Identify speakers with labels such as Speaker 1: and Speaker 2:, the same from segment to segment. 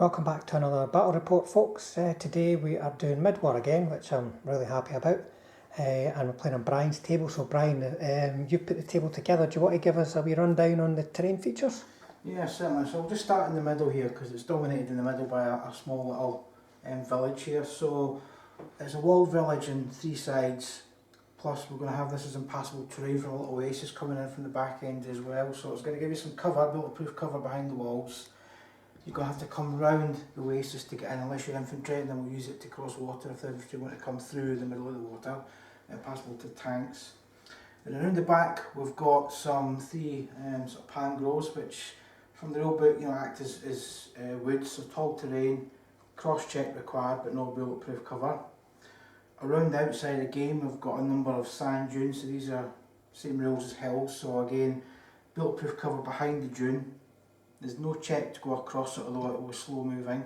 Speaker 1: Welcome back to another battle report, folks. Today we are doing mid-war again, which I'm really happy about, and we're playing on Brian's table. So Brian, you put the table together. Do you want to give us a wee rundown on the terrain features?
Speaker 2: Yeah, certainly. So we'll just start in the middle here because it's dominated in the middle by a small little village here. So it's a walled village on three sides, plus we're going to have this as impassable terrain for a little oasis coming in from the back end as well. So it's going to give you some cover, bulletproof cover behind the walls. You're going to have to come round the oasis to get in unless you're infantry, and then we'll use it to cross water if the infantry want to come through the middle of the water, passable to tanks. And around the back we've got some three sort of palm groves which from the rule book act as woods, so tall terrain, cross check required but no bulletproof cover. Around the outside of the game we've got a number of sand dunes, so these are same rules as hills, so again bulletproof cover behind the dune. There's no check to go across it, although it was slow moving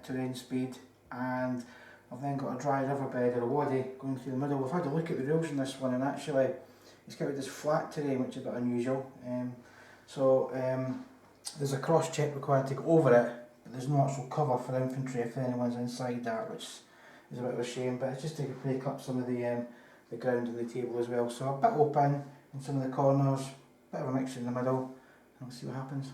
Speaker 2: terrain speed, and I've then got a dry riverbed or a wadi going through the middle. We've had a look at the rules in this one, and actually it's got this flat terrain which is a bit unusual. There's a cross check required to go over it, but there's no actual cover for infantry if anyone's inside that, which is a bit of a shame, but it's just to break up some of the ground on the table as well. So a bit open in some of the corners, bit of a mixture in the middle, and we'll see what happens.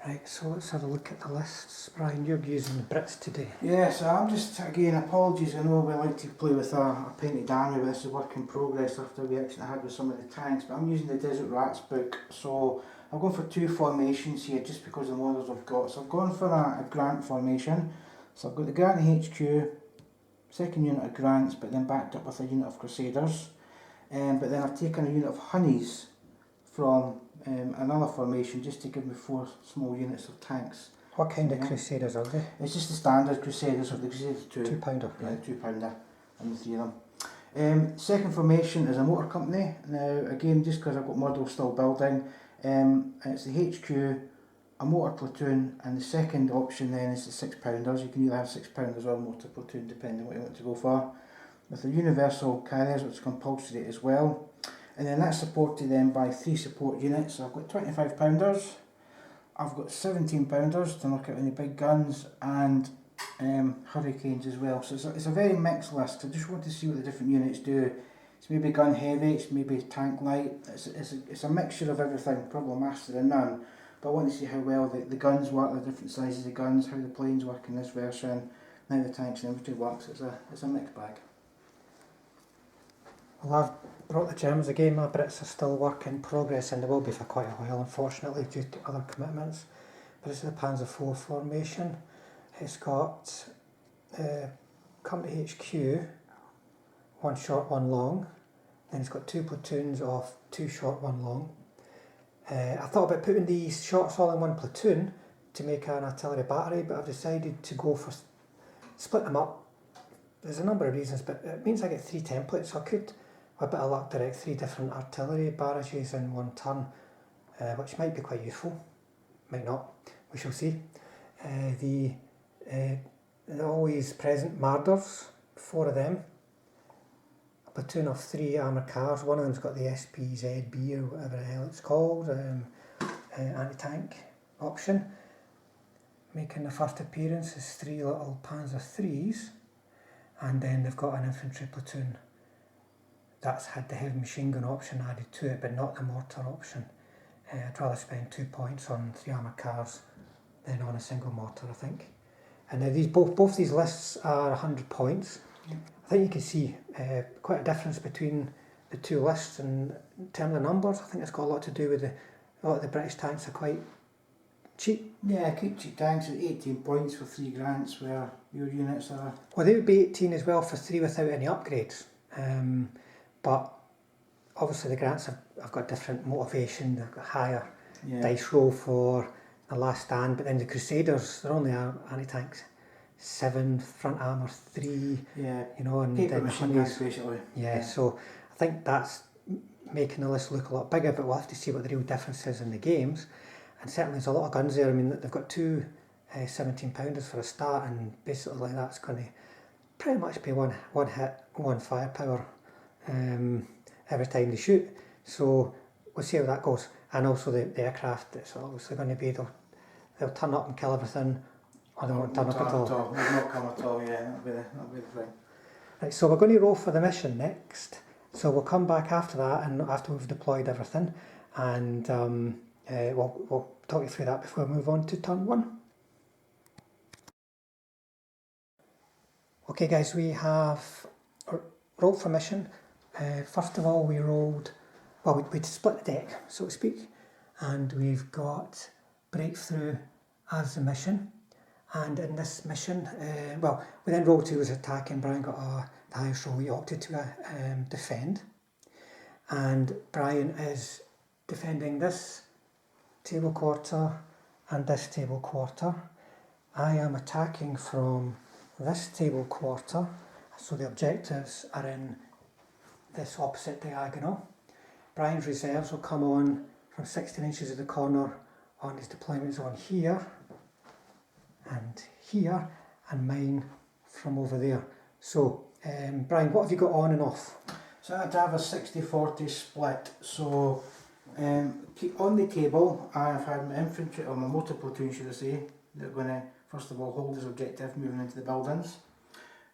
Speaker 1: Right, so let's have a look at the lists. Brian, you're using the Brits today.
Speaker 2: Yeah, so I'm just, again, apologies, I know we like to play with a painted army, but this is work in progress after the action I had with some of the tanks, but I'm using the Desert Rats book, so I've gone for two formations here just because of the models I've got. So I've gone for a Grant formation, so I've got the Grant HQ, second unit of Grants, but then backed up with a unit of Crusaders, but then I've taken a unit of Honeys from another formation just to give me four small units of tanks.
Speaker 1: What kind of Crusaders are they?
Speaker 2: It's just the standard Crusaders, of the Crusaders 2.
Speaker 1: £2,
Speaker 2: Yeah,
Speaker 1: right.
Speaker 2: £2 and the three of them. Second formation is a motor company. Now again, just because I've got models still building, it's the HQ, a motor platoon, and the second option then is the £6. You can either have £6 or motor platoon depending on what you want to go for. With the universal carriers, which is compulsory as well. And then that's supported then by three support units. So I've got £25, I've got £17 to knock out any big guns, and Hurricanes as well. So it's a very mixed list. I just want to see what the different units do. It's maybe gun heavy, it's maybe tank light, it's a mixture of everything, probably master and none. But I want to see how well the guns work, the different sizes of guns, how the planes work in this version, how the tanks and infantry works. It's a mixed bag.
Speaker 1: Well, I've brought the Germans again. My Brits are still work in progress, and they will be for quite a while, unfortunately, due to other commitments. But this is the Panzer IV formation. It's got Company HQ, one short, one long. Then it's got two platoons of two short, one long. I thought about putting these shorts all in one platoon to make an artillery battery, but I've decided to go for split them up. There's a number of reasons, but it means I get three templates, so I could, with a bit of luck, direct three different artillery barrages in one turn, which might be quite useful, might not, we shall see. The always present Marders, four of them, a platoon of three armoured cars, one of them's got the SPZB or whatever the hell it's called, anti-tank option. Making the first appearance is three little Panzer IIIs, and then they've got an infantry platoon that's had the heavy machine gun option added to it, but not the mortar option. I'd rather spend 2 points on three armoured cars than on a single mortar, I think. And now these both these lists are 100 points.
Speaker 2: Yeah.
Speaker 1: I think you can see quite a difference between the two lists in terms of numbers. I think it's got a lot to do with a lot of the British tanks are quite cheap.
Speaker 2: Yeah, quite cheap tanks at 18 points for 3 Grants, where your units are...
Speaker 1: Well, they would be 18 as well for 3 without any upgrades. But obviously the Grants have got different motivation, they've got higher dice roll for the last stand, but then the Crusaders, they're only anti-tanks 7, front armour 3, and
Speaker 2: paper
Speaker 1: then
Speaker 2: machine guns basically.
Speaker 1: Yeah, so I think that's making the list look a lot bigger, but we'll have to see what the real difference is in the games. And certainly there's a lot of guns there. I mean, they've got two 17-pounders for a start, and basically that's going to pretty much be one hit, one firepower every time they shoot. So we'll see how that goes. And also the aircraft, it's obviously going to be, they'll turn up and kill everything, Or they won't turn up at all.
Speaker 2: They'll not come at all, yeah, that'll be the thing.
Speaker 1: Right, so we're going to roll for the mission next. So we'll come back after that and after we've deployed everything, and we'll talk you through that before we move on to turn 1. Okay guys, we have rolled for mission. First of all we rolled, well we'd split the deck, so to speak, and we've got breakthrough as the mission. And in this mission, within roll 2 was attacking. Brian got the highest roll. He opted to defend. And Brian is defending this table quarter and this table quarter. I am attacking from this table quarter, so the objectives are in this opposite diagonal. Brian's reserves will come on from 16 inches of the corner on his deployment zone here, and mine from over there. So, Brian, what have you got on and off?
Speaker 2: So I'd have a 60-40 split. So on the table I've had my infantry, or my motor platoon should I say, they're going to first of all hold this objective moving into the buildings.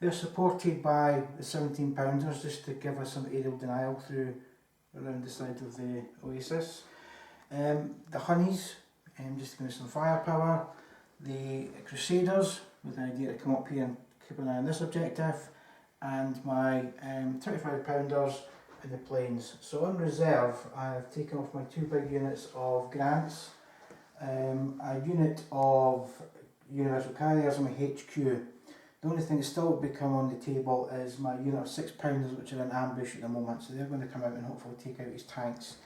Speaker 2: They're supported by the 17 pounders just to give us some aerial denial through around the side of the oasis. The honeys, just to give us some firepower. The Crusaders, with the idea to come up here and keep an eye on this objective, and my 25 pounders in the planes. So on reserve I've taken off my 2 big units of Grants, a unit of Universal Carriers and my HQ. The only thing that still will become on the table is my unit of 6 pounders, which are in ambush at the moment, so they're going to come out and hopefully take out his tanks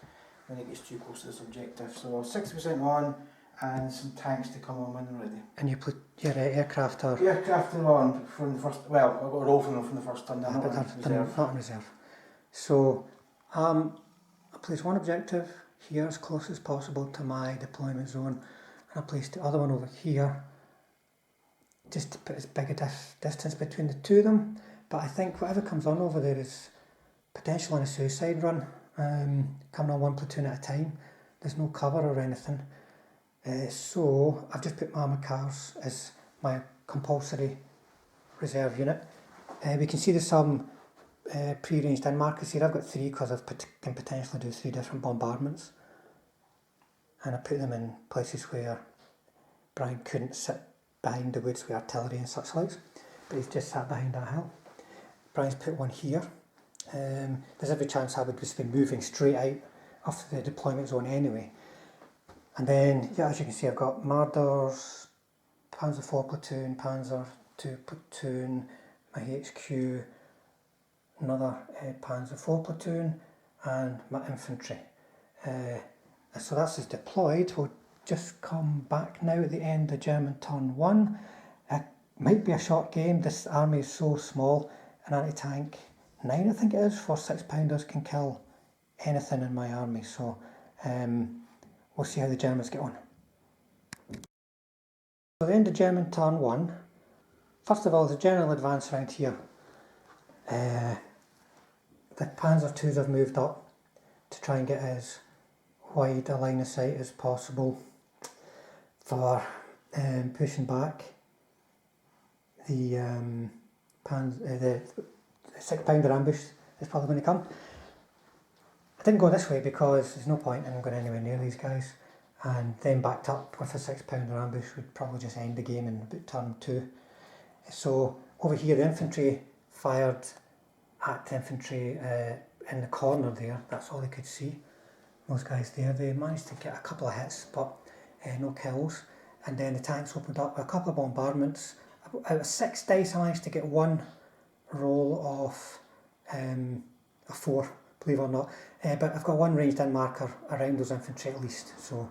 Speaker 2: when it gets too close to this objective. So 60% on, and some tanks to come on when they're ready.
Speaker 1: And you put your aircraft are...
Speaker 2: Aircraft are on from the first, well, I've got a roll from them from the first turn, they're not in reserve.
Speaker 1: Not in reserve. So, I place one objective here as close as possible to my deployment zone, and I place the other one over here, just to put as big a distance between the two of them. But I think whatever comes on over there is potential on a suicide run, coming on one platoon at a time. There's no cover or anything. So I've just put my armoured cars as my compulsory reserve unit. We can see there's some pre-arranged in markers here. I've got 3 because I can potentially do 3 different bombardments, and I put them in places where Brian couldn't sit behind the woods with artillery and such likes, but he's just sat behind that hill. Brian's put one here. There's every chance I would just be moving straight out of the deployment zone anyway. And then, yeah, as you can see, I've got Marders, Panzer 4 platoon, Panzer 2 platoon, my HQ, another Panzer 4 platoon, and my infantry. So that's as deployed. We'll just come back now at the end of German turn 1. It might be a short game. This army is so small. An anti-tank 9, I think it is, for 6 pounders can kill anything in my army. So we'll see how the Germans get on. So the end of German turn 1. First of all, the general advance around here. The Panzer IIs have moved up to try and get as wide a line of sight as possible for pushing back the 6 pounder ambush is probably going to come. I didn't go this way because there's no point in going anywhere near these guys, and then backed up with a 6 pounder ambush would probably just end the game in about turn 2. So over here the infantry fired at the infantry in the corner there. That's all they could see, those guys there. They managed to get a couple of hits but no kills, and then the tanks opened up with a couple of bombardments. Out of 6 dice I managed to get 1 roll of a 4, believe it or not, but I've got 1 ranged in marker around those infantry at least, so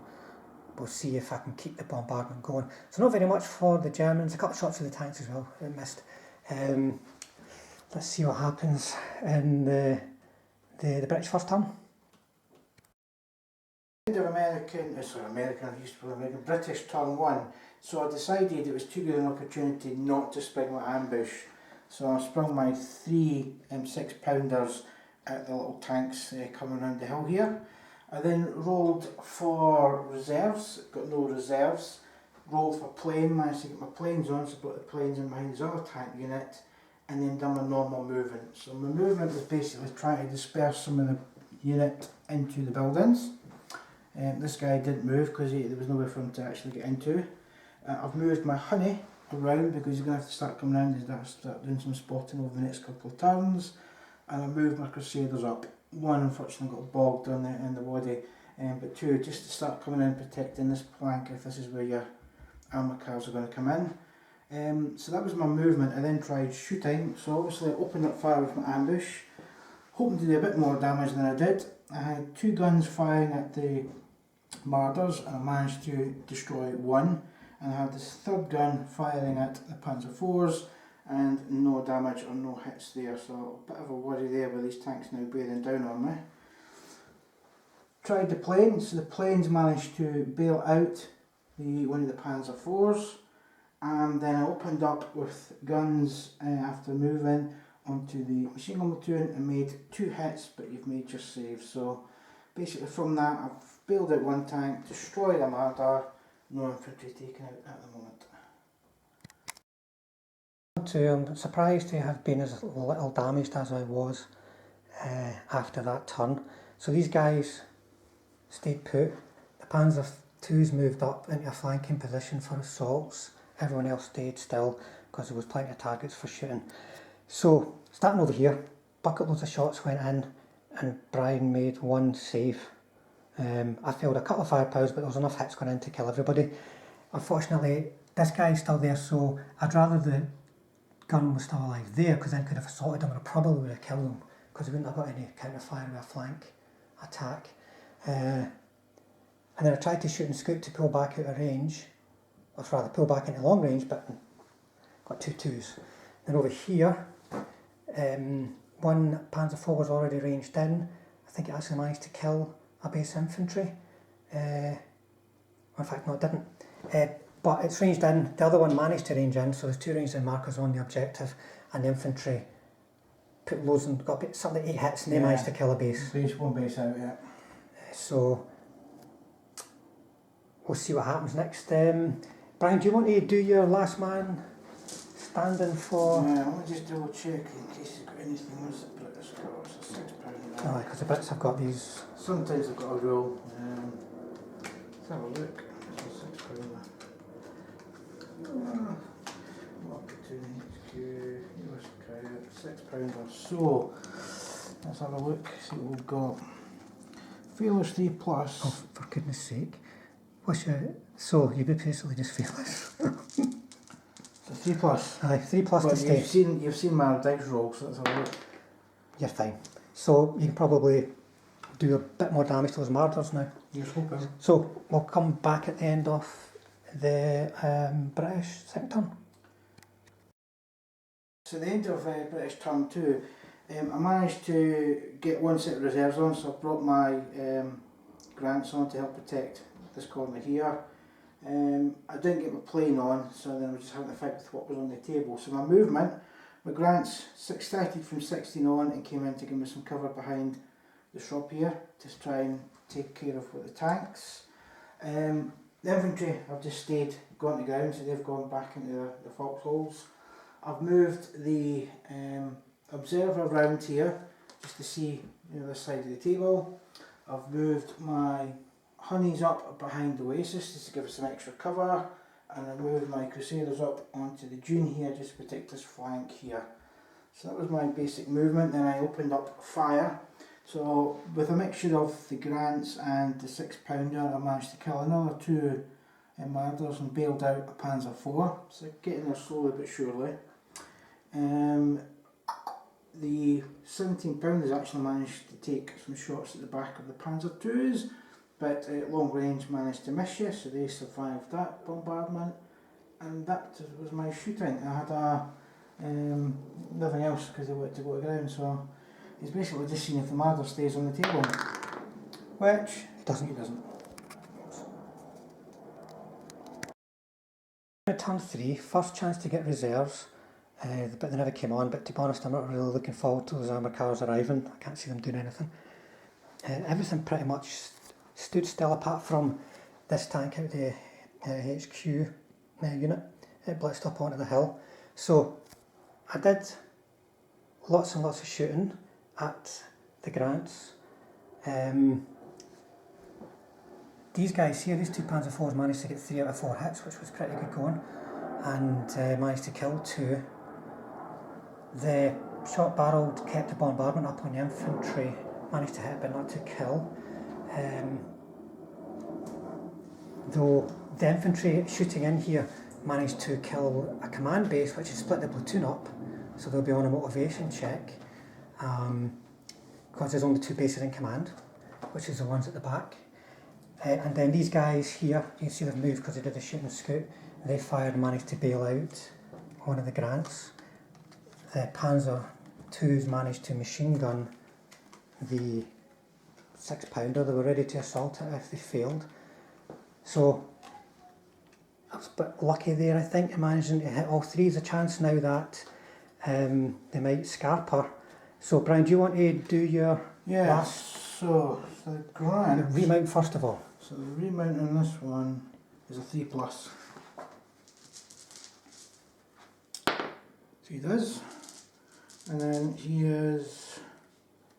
Speaker 1: we'll see if I can keep the bombardment going. So not very much for the Germans, a couple of shots for the tanks as well, I missed. Let's see what happens in the British first turn.
Speaker 2: End of British turn 1. So I decided it was too good an opportunity not to spring my ambush. So I sprung my 3 6 pounders at the little tanks coming around the hill here. I then rolled for reserves, got no reserves, rolled for plane, managed to get my planes on, so I brought the planes in behind this other tank unit, and then done my normal movement. So my movement was basically trying to disperse some of the unit into the buildings. This guy didn't move because there was nowhere for him to actually get into. I've moved my honey around because he's going to have to start coming around and start doing some spotting over the next couple of turns. And I moved my crusaders up. One unfortunately got bogged on in the body, but two just to start coming in protecting this plank if this is where your armour cars are going to come in. So that was my movement. I then tried shooting, so obviously I opened up fire with my ambush, hoping to do a bit more damage than I did. I had two guns firing at the Marders and I managed to destroy one, and I had this third gun firing at the Panzer IVs and no damage or no hits there, so a bit of a worry there with these tanks now bearing down on me. Tried the planes, so the planes managed to bail out one of the Panzer IVs, and then I opened up with guns after moving onto the machine gun platoon and made 2 hits, but you've made your save. So basically from that I've bailed out one tank, destroyed a Marder, no infantry taken out at the moment.
Speaker 1: I'm surprised to have been as little damaged as I was after that turn. So these guys stayed put. The Panzer IIs moved up into a flanking position for assaults. Everyone else stayed still because there was plenty of targets for shooting. So starting over here, bucket loads of shots went in and Brian made 1 save. I failed a couple of firepows, but there was enough hits going in to kill everybody. Unfortunately, this guy's still there, so I'd rather the gun was still alive there, because then I could have assaulted him and I probably would have killed him, because he wouldn't have got any counter fire with a flank attack. And then I tried to shoot and scoot to pull back out of range, or rather pull back into long range, but got 2 2s. Then over here, one Panzer IV was already ranged in. I think it actually managed to kill a base infantry. In fact, no, it didn't. But it's ranged in. The other one managed to range in, so there's 2 ranged in markers on the objective, and the infantry put loads and got something like 8 hits, and they managed to kill a base.
Speaker 2: One base out, yeah.
Speaker 1: So we'll see what happens next. Brian, do you want to do your last man standing for?
Speaker 2: Yeah, let me just double check in case you've got anything. What is it? British colours, £6.
Speaker 1: Oh, because the Brits have got these.
Speaker 2: Sometimes I've got a rule. Let's have a look. This is £6. Platoon HQ, US £6 or so. Let's have a look, see what we've got. Fearless 3 plus.
Speaker 1: Oh, for goodness sake. What's your. So, you'd be basically just fearless.
Speaker 2: So 3 plus.
Speaker 1: Aye, 3 plus
Speaker 2: But
Speaker 1: to stay.
Speaker 2: you've seen my dice roll, so let's have a look.
Speaker 1: You're fine. So, you can probably do a bit more damage to those Marders now.
Speaker 2: You're hoping.
Speaker 1: So, we'll come back at the end of the British second turn.
Speaker 2: So the end of British turn 2, I managed to get 1 set of reserves on, so I brought my grants on to help protect this corner here. I didn't get my plane on, so then I was just having to fight with what was on the table. So my movement, my grants started from 16 on and came in to give me some cover behind the shrub here to try and take care of the tanks. The infantry have just gone to ground, so they've gone back into the foxholes. I've moved the observer around here just to see this side of the table. I've moved my honeys up behind the oasis just to give us some extra cover, and I moved my crusaders up onto the dune here just to protect this flank here. So that was my basic movement. Then I opened up fire. So with a mixture of the grants and the £6, I managed to kill another 2 Marders and bailed out a Panzer IV. So getting there slowly but surely. The £17 has actually managed to take some shots at the back of the Panzer IIs, but at long range managed to miss you, so they survived that bombardment. And that was my shooting. I had nothing else because they wanted to go to ground, so he's basically just seeing if the Marder stays on the table, which
Speaker 1: It doesn't.
Speaker 2: he doesn't.
Speaker 1: At turn 3, first chance to get reserves, but they never came on, but to be honest I'm not really looking forward to those armour cars arriving. I can't see them doing anything. Everything pretty much stood still apart from this tank out the HQ unit. It blitzed up onto the hill. So I did lots and lots of shooting at the Grants. These guys here, these two Panzer IVs managed to get 3 out of 4 hits, which was pretty good going, and managed to kill 2. The shot barreled kept the bombardment up on the infantry, managed to hit but not to kill. Though the infantry shooting in here managed to kill a command base, which has split the platoon up, so they'll be on a motivation check, because there's only 2 bases in command, which is the ones at the back. And then these guys here, you can see they've moved because they did a shooting scout. They fired and managed to bail out one of the Grants. The Panzer IIs managed to machine gun the 6-pounder. They were ready to assault it if they failed. So I was a bit lucky there, I think, in managing to hit all 3. There's a chance now that they might scarp her. So Brian, do you want to do your last?
Speaker 2: So the Grant.
Speaker 1: Remount first of all.
Speaker 2: So the remount on this one is a 3+. So he does. And then he is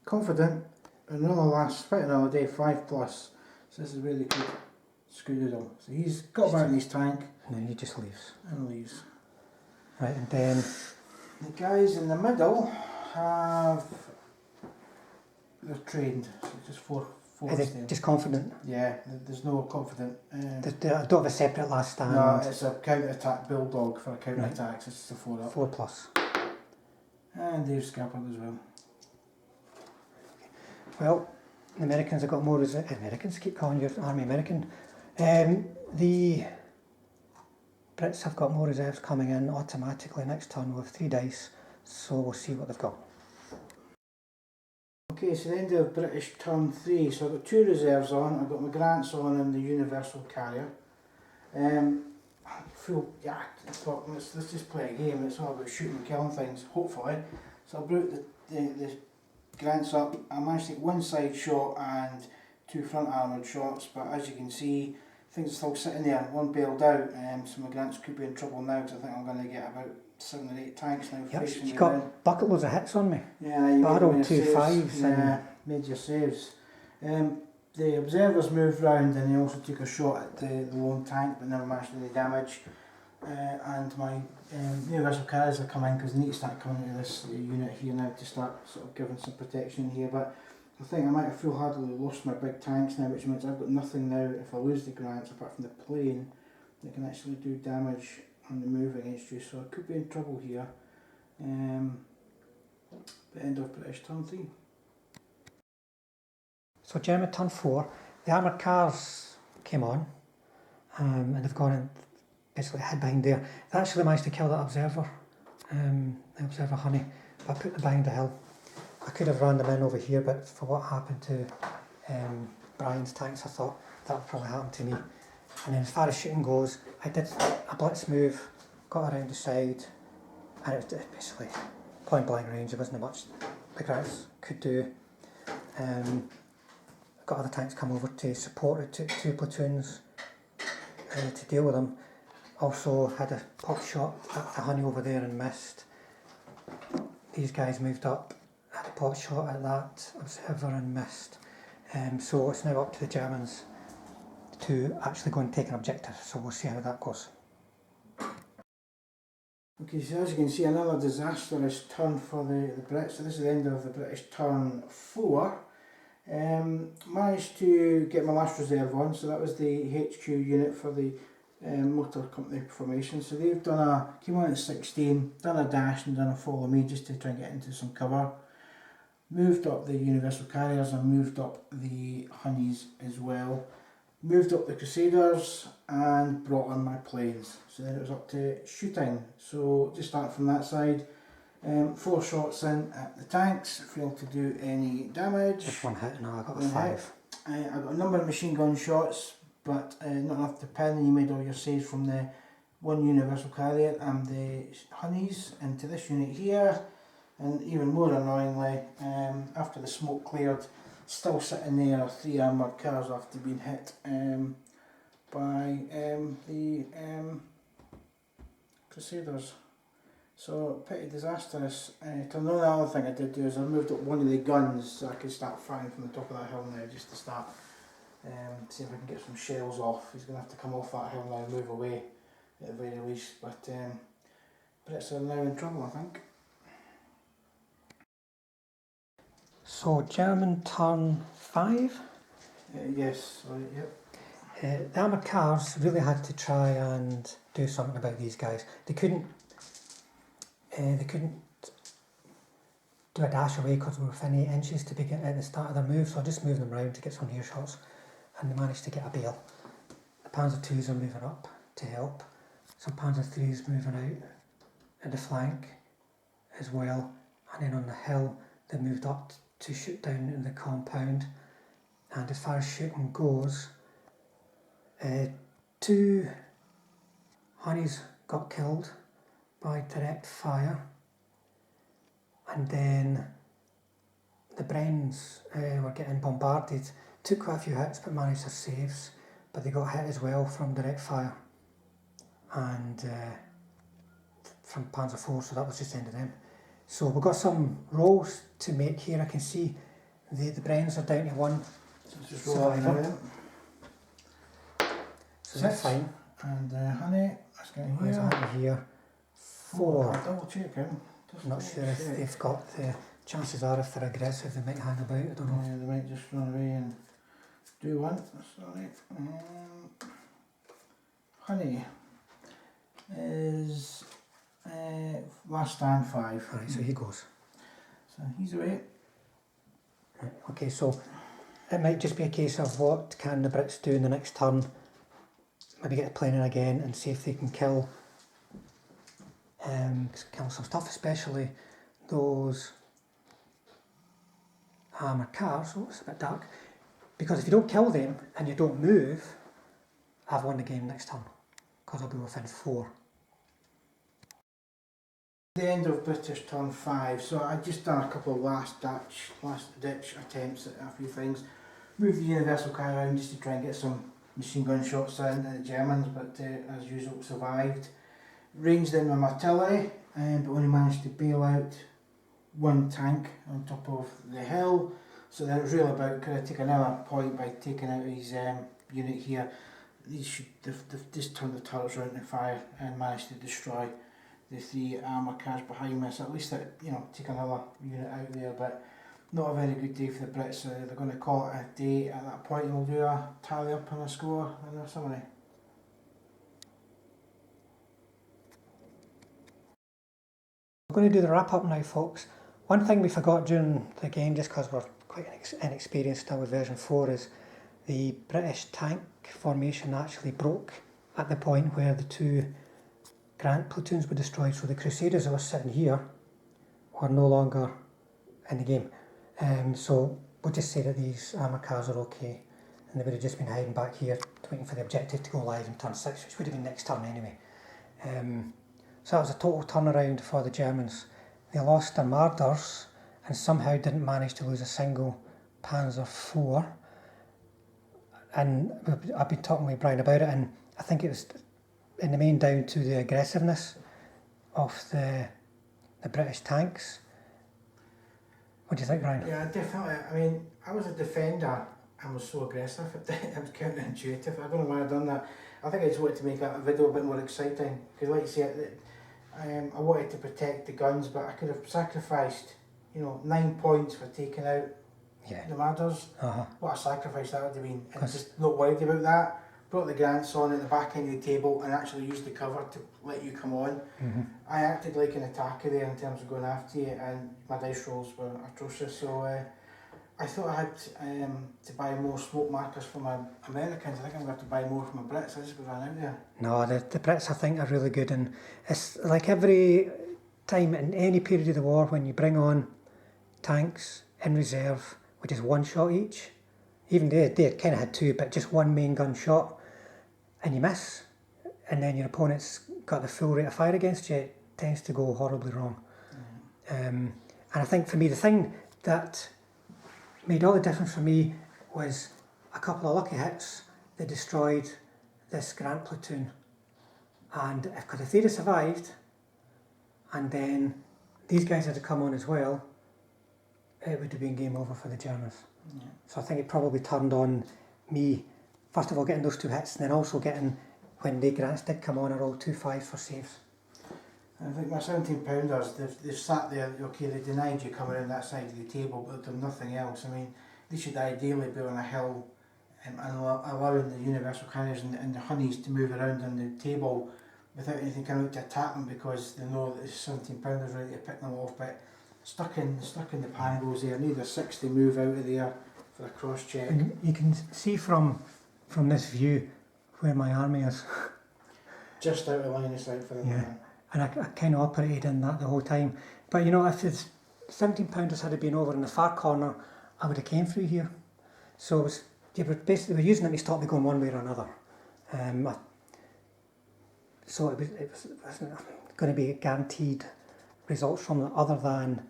Speaker 2: confident. Another last, quite another day, 5+. So this is really good. Scoodoodle. So he's got back in his tank.
Speaker 1: And then he just leaves.
Speaker 2: And leaves.
Speaker 1: Right, and then
Speaker 2: the guys in the middle have, they're trained. So just four
Speaker 1: are they just confident?
Speaker 2: Yeah, there's no confident.
Speaker 1: They don't have a separate last stand.
Speaker 2: No, it's a counter-attack bulldog for a counter-attack, so it's just a 4+.
Speaker 1: 4+.
Speaker 2: And they've scampered as well.
Speaker 1: Well, the Americans have got more reserves. Americans, keep calling your army American. The Brits have got more reserves coming in automatically next turn with 3 dice, so we'll see what they've got.
Speaker 2: Okay, so the end of British turn 3. So I've got 2 reserves on. I've got my Grants on and the Universal Carrier. I thought let's just play a game. It's all about shooting and killing things, hopefully. So I brought the Grants up. I managed to take 1 side shot and 2 front armoured shots, but as you can see, things are still sitting there. 1 bailed out, so my Grants could be in trouble now because I think I'm going to get about 7 or 8 tanks now.
Speaker 1: Yep, you got bucket loads of hits on me.
Speaker 2: Yeah, you
Speaker 1: barreled 2 5s.
Speaker 2: Yeah, made your saves. The observers moved round and they also took a shot at the lone tank, but never managed any damage. And my Universal Carriers are coming because they need to start coming into this unit here now to start sort of giving some protection here. But I think I might have foolhardily lost my big tanks now, which means I've got nothing now if I lose the Grants apart from the plane that can actually do damage on the move against you. So I could be in trouble here. The end of British turn 3.
Speaker 1: So German turn 4, the armoured cars came on, and they've gone and basically hid behind there. They actually managed to kill that observer, the observer honey, but I put them behind the hill. I could have run them in over here, but for what happened to Brian's tanks, I thought that would probably happen to me. And then as far as shooting goes, I did a blitz move, got around the side, and it was basically point blank range. There wasn't much the Grants could do. Got other tanks come over to support it, took 2 platoons to deal with them. Also had a pop shot at the honey over there and missed. These guys moved up, had a pot shot at that observer and missed. So it's now up to the Germans to actually go and take an objective, so we'll see how that goes.
Speaker 2: Okay, so as you can see, another disastrous turn for the Brits. So this is the end of the British turn 4. Managed to get my last reserve on, so that was the HQ unit for the motor company formation. So they've came on at 16, done a dash and done a follow me just to try and get into some cover. Moved up the Universal Carriers and moved up the Honeys as well. Moved up the Crusaders and brought on my planes. So then it was up to shooting. So just starting from that side, 4 shots in at the tanks, failed to do any damage.
Speaker 1: Just 1 hit, no, I got a 5.
Speaker 2: I got a number of machine gun shots, but not enough to pin, and you made all your saves from the 1 Universal Carrier and the Honeys into this unit here. And even more annoyingly, after the smoke cleared, still sitting there, 3 armoured cars after being hit by the Crusaders. So pretty disastrous. Another other thing I did do is I moved up one of the guns so I could start firing from the top of that hill now, just to start see if I can get some shells off. He's going to have to come off that hill now and move away at the very least, but Brits are now in trouble, I think.
Speaker 1: So German turn 5.
Speaker 2: Yes, right, yep.
Speaker 1: The armoured cars really had to try and do something about these guys. They couldn't do a dash away because we were within 8 inches to begin at the start of their move, so I just moved them round to get some ear shots, and they managed to get a bail. The Panzer IIs are moving up to help. Some Panzer IIIs moving out at the flank as well, and then on the hill they moved up to shoot down in the compound. And as far as shooting goes, 2 honeys got killed by direct fire, and then the Brens were getting bombarded, took quite a few hits but managed their saves, but they got hit as well from direct fire and from Panzer IV, so that was just the end of them. So we've got some rolls to make here. I can see the Brens are down to 1
Speaker 2: Just roll out
Speaker 1: survivor,
Speaker 2: now.
Speaker 1: so that's fine.
Speaker 2: And honey, let's get in
Speaker 1: Where's
Speaker 2: here.
Speaker 1: that here? 4.
Speaker 2: I'll double check him.
Speaker 1: I'm not sure if they've got the chances are if they're aggressive they might hang about, I don't know.
Speaker 2: Yeah, they might just run away and do one. Sorry. Honey is last stand 5.
Speaker 1: Alright, so he goes.
Speaker 2: So he's away.
Speaker 1: Right, okay, so it might just be a case of what can the Brits do in the next turn. Maybe get the plane in again and see if they can kill some stuff, especially those armoured cars. Oh, it's a bit dark. Because if you don't kill them and you don't move, I've won the game next turn. Because I'll be within 4.
Speaker 2: The end of British turn 5, so I just done a couple of last ditch attempts at a few things. Moved the universal car around just to try and get some machine gun shots in at the Germans, but as usual survived. Ranged in with artillery, but only managed to bail out 1 tank on top of the hill. So then it was really about could I take another point by taking out his unit here. They've just turned the turrets around to fire and managed to destroy the 3 armour cars behind me. So at least take another unit out there, but not a very good day for the Brits. They're going to call it a day at that point, and we'll do a tally up on a score and a summary.
Speaker 1: We're going to do the wrap up now, folks. One thing we forgot during the game, just because we're quite inexperienced now with version 4, is the British tank formation actually broke at the point where the 2 Grant platoons were destroyed. So the Crusaders that were sitting here were no longer in the game. So we'll just say that these armour cars are okay, and they would have just been hiding back here waiting for the objective to go live in turn 6, which would have been next turn anyway. So that was a total turnaround for the Germans. They lost their Marders and somehow didn't manage to lose a single Panzer IV. And I've been talking with Brian about it, and I think it was in the main down to the aggressiveness of the British tanks. What do you think, Brian?
Speaker 2: Yeah, definitely. I mean, I was a defender and was so aggressive. It was counterintuitive. I don't know why I've done that. I think I just wanted to make a video a bit more exciting, because like you said, I wanted to protect the guns, but I could have sacrificed 9 points for taking out the Marders. What a sacrifice that would have been. And just not worried about that. Brought the Grants on at the back end of the table and actually used the cover to let you come on. I acted like an attacker there in terms of going after you, and my dice rolls were atrocious. So I thought I had to buy more smoke markers for my Americans. I think I'm going to have to buy more for my Brits. I just ran out there. No,
Speaker 1: the Brits I think are really good, and it's like every time in any period of the war when you bring on tanks in reserve, which is 1 shot each, even they kind of had 2, but just 1 main gun shot, and you miss, and then your opponent's got the full rate of fire against you, it tends to go horribly wrong. And I think for me, the thing that made all the difference for me was a couple of lucky hits that destroyed this Grant platoon, and because if they'd have survived, and then these guys had to come on as well, it would have been game over for the Germans.
Speaker 2: Yeah.
Speaker 1: So I think it probably turned on me, first of all getting those 2 hits, and then also getting, when the Grants did come on, I rolled 2 5s for saves.
Speaker 2: I think my 17 pounders, they've sat there, okay, they denied you coming in that side of the table, but they've done nothing else. I mean, they should ideally be on a hill and allowing the universal carriers and the honeys to move around on the table without anything coming out to attack them, because they know that the 17 pounders ready to pick them off. But stuck in the pangos there, need a 60 move out of there for a cross check.
Speaker 1: And you can see from this view where my army is.
Speaker 2: Just out of line of sight for them.
Speaker 1: Yeah. And I kind of operated in that the whole time. But you know, if the 17 pounders had been over in the far corner, I would have came through here. So it was, you were basically using it to stop me going one way or another. So it wasn't going to be guaranteed results from it other than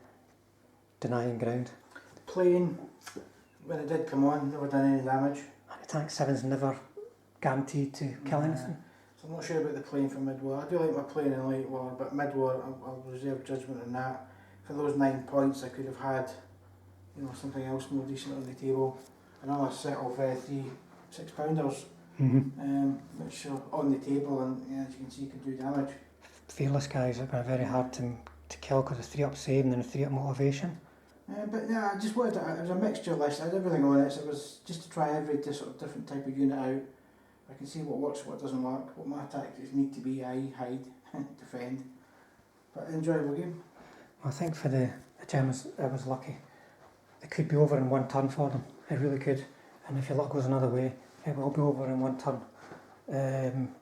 Speaker 1: denying ground.
Speaker 2: The plane, when it did come on, never done any damage.
Speaker 1: And the tank 7's never guaranteed to kill anything.
Speaker 2: So I'm not sure about the plane for mid-war. I do like my plane in late war, but mid-war I'll reserve judgment on that. For those 9 points I could have had, you know, something else more decent on the table. Another set of 3 6-pounders, which are on the table, and as you can see could do damage.
Speaker 1: Fearless guys are very hard to kill because it's 3 up save and then a 3 up motivation.
Speaker 2: But yeah, I just wanted to, it was a mixture list. I had everything on it, so it was just to try every sort of different type of unit out. I can see what works, what doesn't work, what my tactics need to be, hide, defend. But enjoyable game.
Speaker 1: I think for the Germans, I was lucky. It could be over in 1 turn for them. It really could. And if your luck goes another way, it will be over in 1 turn.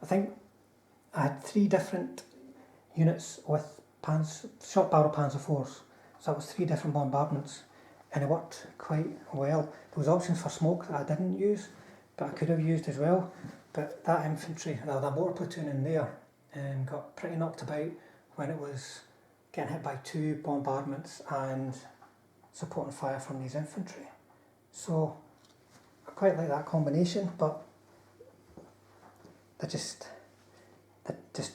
Speaker 1: I think I had 3 different units with short barrel Panzer IVs. So that was 3 different bombardments. And it worked quite well. There was options for smoke that I didn't use, but I could have used as well. But that infantry, that mortar platoon in there, got pretty knocked about when it was getting hit by 2 bombardments and supporting fire from these infantry. So I quite like that combination, but they're just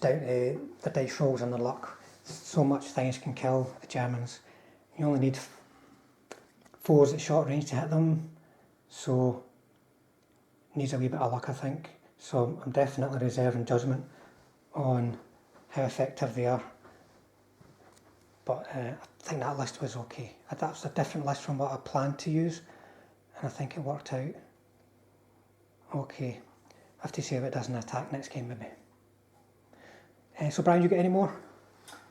Speaker 1: down to the dice rolls and the luck. So much things can kill the Germans. You only need 4s at short range to hit them, so needs a wee bit of luck, I think. So I'm definitely reserving judgment on how effective they are. But I think that list was okay. That was a different list from what I planned to use, and I think it worked out okay. I have to see if it doesn't attack next game maybe. So Brian, you got any more?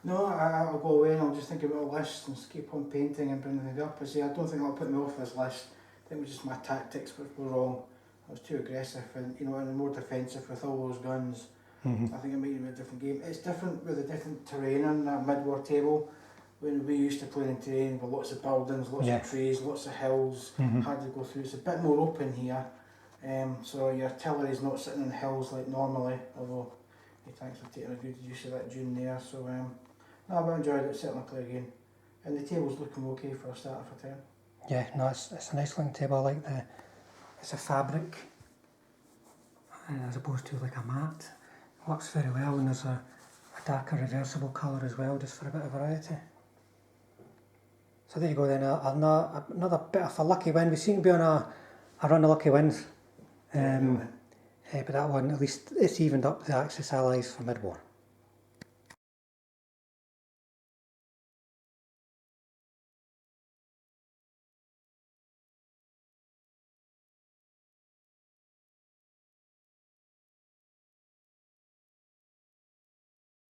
Speaker 2: No, I'll go away and I'll just think about a list and keep on painting and bringing it up. I say I don't think that'll put me off this list. I think it was just my tactics which were wrong. I was too aggressive and, you know, and more defensive with all those guns. I think it made it a different game. It's different with a different terrain on that mid-war table. When we used to play in terrain with lots of buildings, lots of trees, lots of hills, hard to go through. It's a bit more open here. So your artillery's not sitting on hills like normally, although the tanks have taken a good use of that dune there. So no, I enjoyed it, certainly play again. And the table's looking okay for a starter for 10. Yeah,
Speaker 1: no, it's a nice looking table. I like it's a fabric as opposed to like a mat. It works very well, and there's a darker reversible colour as well, just for a bit of variety. So there you go then, another bit of a lucky win. We seem to be on a run of lucky wins. But that one, at least it's evened up the Axis allies for mid-war.